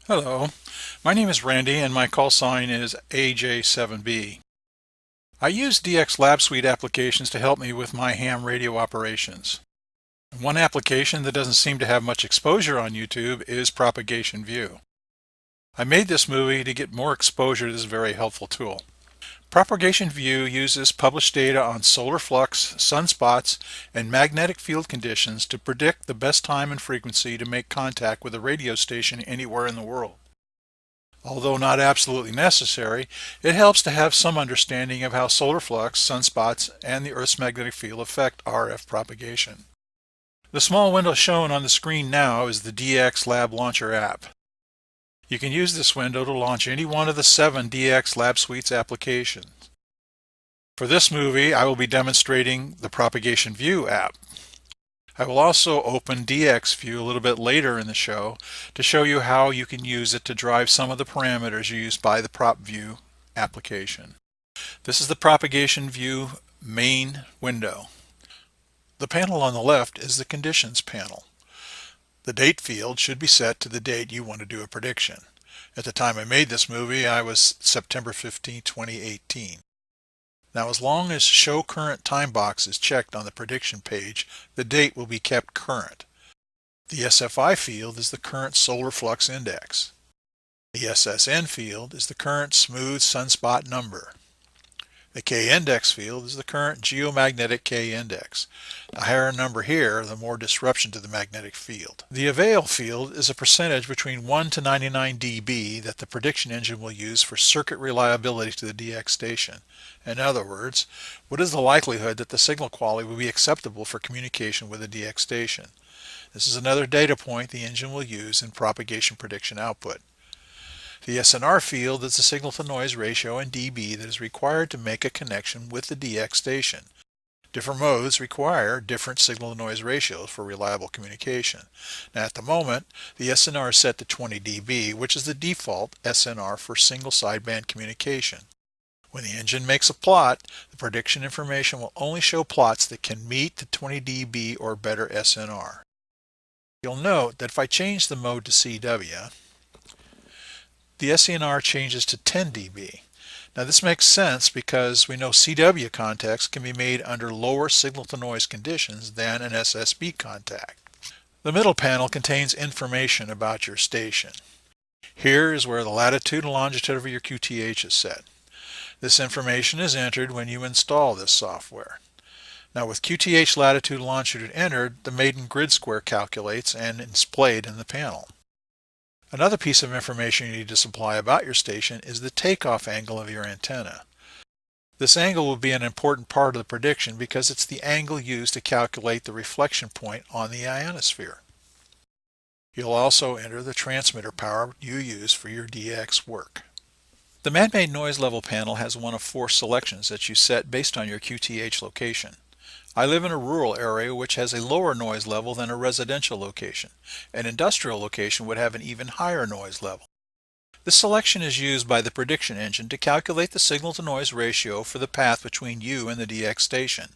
Hello, my name is Randy and my call sign is AJ7B. I use DXLab suite applications to help me with my ham radio operations. One application that doesn't seem to have much exposure on YouTube is Propagation View. I made this movie to get more exposure to this very helpful tool. Propagation View uses published data on solar flux, sunspots, and magnetic field conditions to predict the best time and frequency to make contact with a radio station anywhere in the world. Although not absolutely necessary, it helps to have some understanding of how solar flux, sunspots, and the Earth's magnetic field affect RF propagation. The small window shown on the screen now is the DXLab Launcher app. You can use this window to launch any one of the 7 DXLab Suites applications. For this movie, I will be demonstrating the Propagation View app. I will also open DXView a little bit later in the show to show you how you can use it to drive some of the parameters used by the PropView application. This is the Propagation View main window. The panel on the left is the Conditions panel. The date field should be set to the date you want to do a prediction. At the time I made this movie, I was September 15, 2018. Now, as long as Show Current Time box is checked on the prediction page, the date will be kept current. The SFI field is the current solar flux index. The SSN field is the current smooth sunspot number. The K-index field is the current geomagnetic K-index. The higher a number here, the more disruption to the magnetic field. The avail field is a percentage between 1 to 99 dB that the prediction engine will use for circuit reliability to the DX station. In other words, what is the likelihood that the signal quality will be acceptable for communication with the DX station? This is another data point the engine will use in propagation prediction output. The SNR field is the signal-to-noise ratio in dB that is required to make a connection with the DX station. Different modes require different signal-to-noise ratios for reliable communication. Now, at the moment, the SNR is set to 20 dB, which is the default SNR for single sideband communication. When the engine makes a plot, the prediction information will only show plots that can meet the 20 dB or better SNR. You'll note that if I change the mode to CW, the SNR changes to 10 dB. Now this makes sense because we know CW contacts can be made under lower signal-to-noise conditions than an SSB contact. The middle panel contains information about your station. Here is where the latitude and longitude of your QTH is set. This information is entered when you install this software. Now with QTH latitude and longitude entered, the maiden grid square calculates and is displayed in the panel. Another piece of information you need to supply about your station is the takeoff angle of your antenna. This angle will be an important part of the prediction because it's the angle used to calculate the reflection point on the ionosphere. You'll also enter the transmitter power you use for your DX work. The man-made noise level panel has one of 4 selections that you set based on your QTH location. I live in a rural area which has a lower noise level than a residential location. An industrial location would have an even higher noise level. This selection is used by the prediction engine to calculate the signal-to-noise ratio for the path between you and the DX station.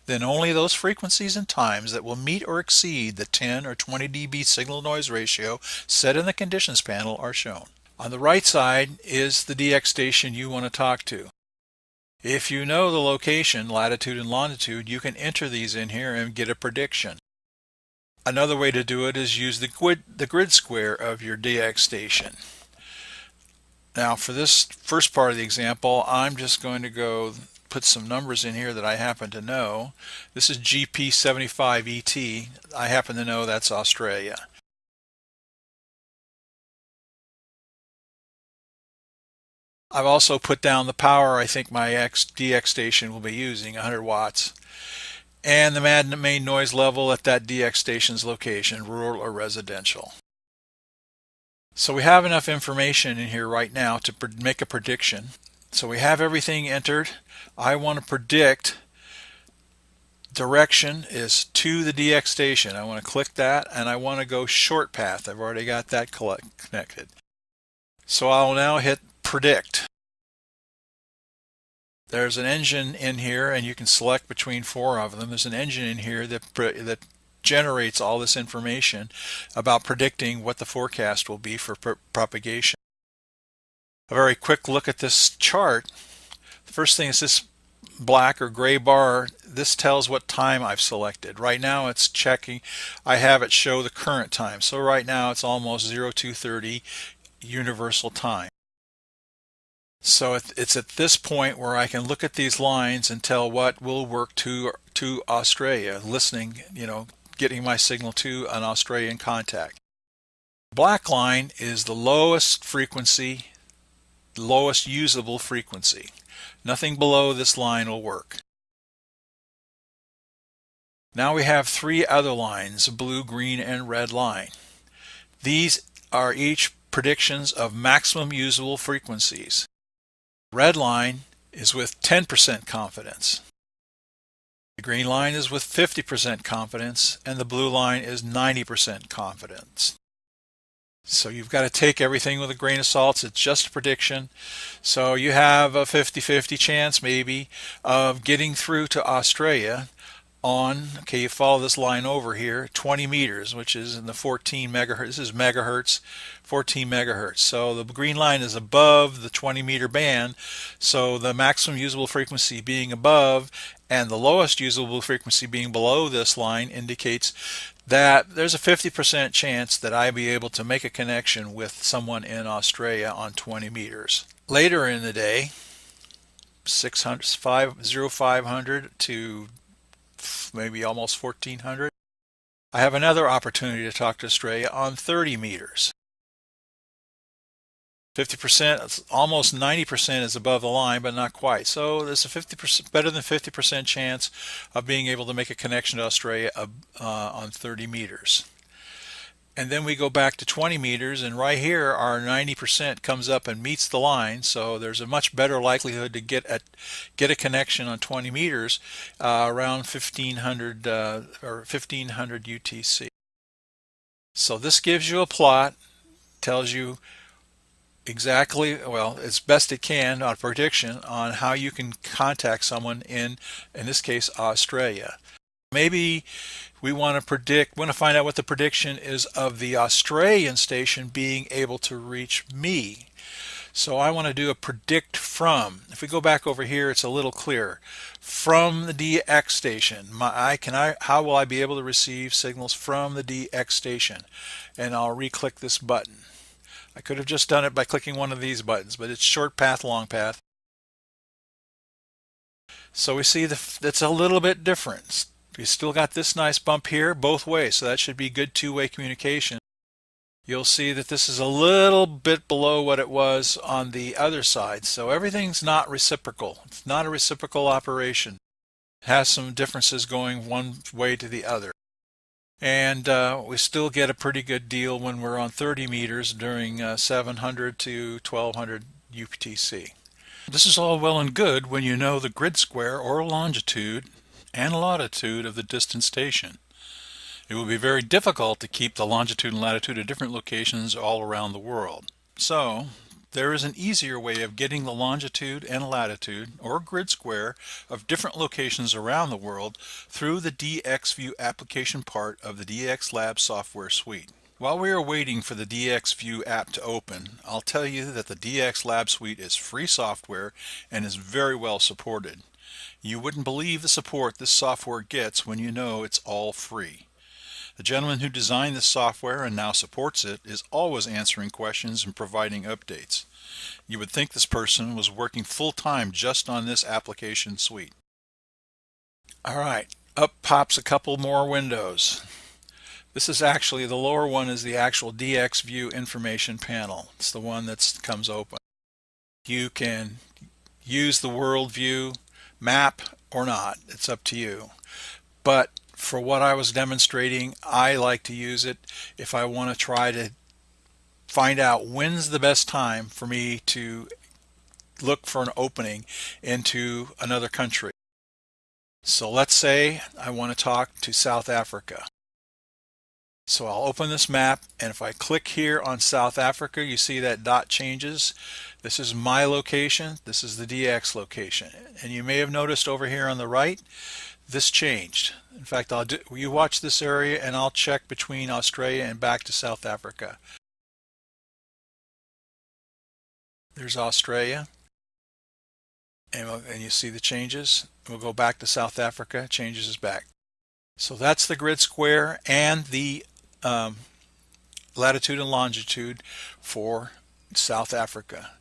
Then only those frequencies and times that will meet or exceed the 10 or 20 dB signal-noise ratio set in the conditions panel are shown. On the right side is the DX station you want to talk to. If you know the location, latitude and longitude, you can enter these in here and get a prediction. Another way to do it is use the grid square of your DX station. Now for this first part of the example, I'm just going to go put some numbers in here that I happen to know. This is GP75ET. I happen to know that's Australia. I've also put down the power I think my DX station will be using, 100 watts, and the main noise level at that DX station's location, rural or residential. So we have enough information in here right now to make a prediction. So we have everything entered. I want to predict direction is to the DX station. I want to click that and I want to go short path. I've already got that connected. So I'll now hit predict. There's an engine in here and you can select between 4 of them. There's an engine in here that generates all this information about predicting what the forecast will be for propagation. A very quick look at this chart. The first thing is this black or gray bar. This tells what time I've selected. Right now it's checking. I have it show the current time. So right now it's almost 0230 universal time. So it's at this point where I can look at these lines and tell what will work to Australia, listening, getting my signal to an Australian contact. Black line is the lowest frequency, lowest usable frequency. Nothing below this line will work. Now we have three other lines, blue, green, and red line. These are each predictions of maximum usable frequencies. Red line is with 10% confidence. The green line is with 50% confidence, and the blue line is 90% confidence. So you've got to take everything with a grain of salt. It's just a prediction. So you have a 50-50 chance maybe of getting through to Australia on, okay, you follow this line over here, 20 meters, which is in the 14 megahertz. This is megahertz, 14 megahertz. So the green line is above the 20 meter band. So the maximum usable frequency being above and the lowest usable frequency being below this line indicates that there's a 50% chance that I'll be able to make a connection with someone in Australia on 20 meters. Later in the day, 0500 to maybe almost 1400, I have another opportunity to talk to Australia on 30 meters. 50%, almost 90% is above the line, but not quite. So there's a 50%, better than 50% chance of being able to make a connection to Australia on 30 meters. And then we go back to 20 meters, and right here our 90% comes up and meets the line. So there's a much better likelihood to get a connection on 20 meters around 1500 or 1500 UTC. So this gives you a plot, tells you exactly, well, as best it can, on prediction on how you can contact someone in this case, Australia. Maybe we want to find out what the prediction is of the Australian station being able to reach me. So I want to do a predict from. If we go back over here, it's a little clearer. From the DX station, how will I be able to receive signals from the DX station? And I'll re-click this button. I could have just done it by clicking one of these buttons, but it's short path, long path. So we see that's a little bit different. We still got this nice bump here both ways, so that should be good two-way communication. You'll see that this is a little bit below what it was on the other side, so everything's not reciprocal. It's not a reciprocal operation. It has some differences going one way to the other. And we still get a pretty good deal when we're on 30 meters during 700 to 1200 UTC. This is all well and good when you know the grid square or longitude and latitude of the distant station. It will be very difficult to keep the longitude and latitude at different locations all around the world. So there is an easier way of getting the longitude and latitude or grid square of different locations around the world through the DXView application part of the DXLab software suite. While we are waiting for the DXView app to open, I'll tell you that the DXLab suite is free software and is very well supported. You wouldn't believe the support this software gets when you know it's all free. The gentleman who designed this software and now supports it is always answering questions and providing updates. You would think this person was working full-time just on this application suite. Alright, up pops a couple more windows. This is actually, the lower one is the actual DXView information panel. It's the one that comes open. You can use the world view map or not. It's up to you. But for what I was demonstrating, I like to use it if I want to try to find out when's the best time for me to look for an opening into another country. So let's say I want to talk to South Africa. So I'll open this map, and if I click here on South Africa, you see that dot changes. This is my location, this is the DX location. And you may have noticed over here on the right this changed. In fact, you watch this area and I'll check between Australia and back to South Africa. There's Australia, and you see the changes. We'll go back to South Africa, changes is back. So that's the grid square and the latitude and longitude for South Africa.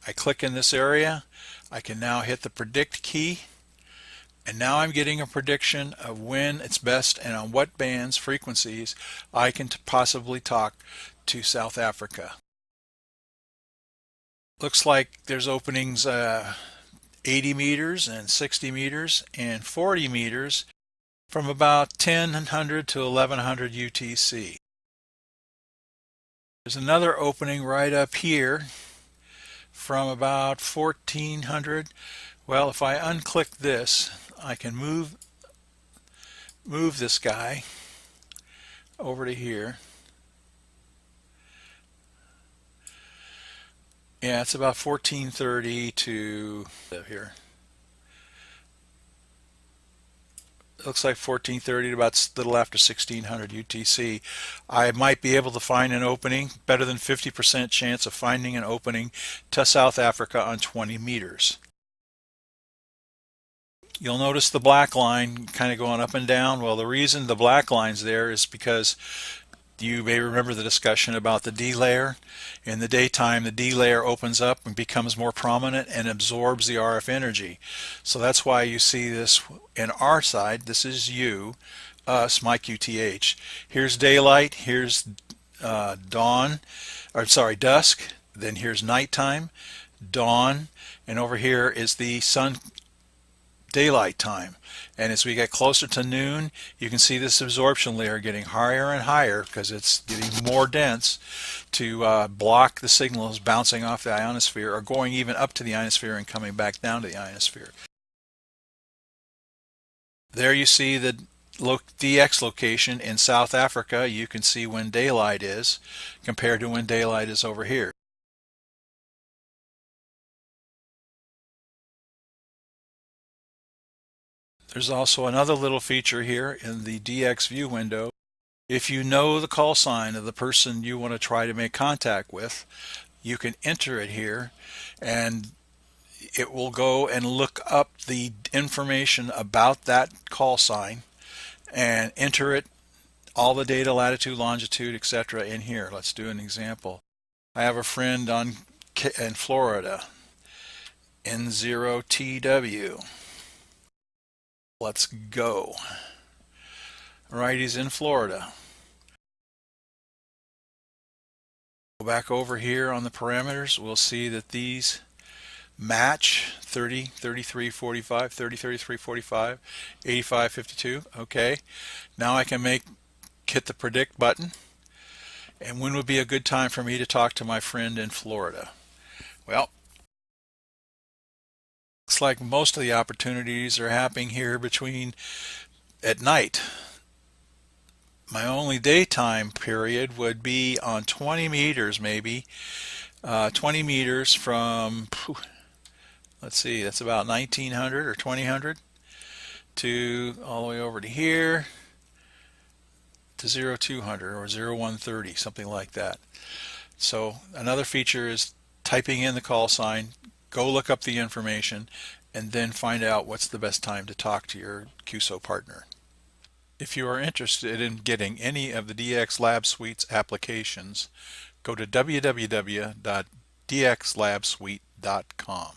I click in this area. I can now hit the predict key, and now I'm getting a prediction of when it's best and on what bands, frequencies I can possibly talk to South Africa. Looks like there's openings 80 meters and 60 meters and 40 meters from about 1000 to 1100 UTC. There's another opening right up here from about 1400. Well, if I unclick this, I can move this guy over to here. Yeah, it's about 1430 to here. Looks like 1430 to about a little after 1600 UTC. I might be able to find an opening, better than 50% chance of finding an opening to South Africa on 20 meters. You'll notice the black line kind of going up and down. Well, the reason the black line's there is because you may remember the discussion about the D layer. In the daytime, the D layer opens up and becomes more prominent and absorbs the RF energy. So that's why you see this in our side. This is you, us, my QTH. Here's daylight, here's dusk, then here's nighttime, dawn, and over here is the sun daylight time. And as we get closer to noon, you can see this absorption layer getting higher and higher because it's getting more dense to block the signals bouncing off the ionosphere or going even up to the ionosphere and coming back down to the ionosphere. There you see the DX location in South Africa. You can see when daylight is compared to when daylight is over here. There's also another little feature here in the DX view window. If you know the call sign of the person you want to try to make contact with, you can enter it here and it will go and look up the information about that call sign and enter it, all the data, latitude, longitude, etc. in here. Let's do an example. I have a friend in Florida, N0TW. Let's go. All right, he's in Florida. Go back over here on the parameters. We'll see that these match 30, 33, 45, 30, 33, 45, 85, 52. Okay, now I can hit the predict button. And when would be a good time for me to talk to my friend in Florida? Well, looks like most of the opportunities are happening here at night. My only daytime period would be on 20 meters maybe. 20 meters from, let's see, that's about 1900 or 2000 to all the way over to here to 0200 or 0130, something like that. So another feature is typing in the call sign, go look up the information, and then find out what's the best time to talk to your QSO partner. If you are interested in getting any of the DXLab Suite's applications, go to www.dxlabsuite.com.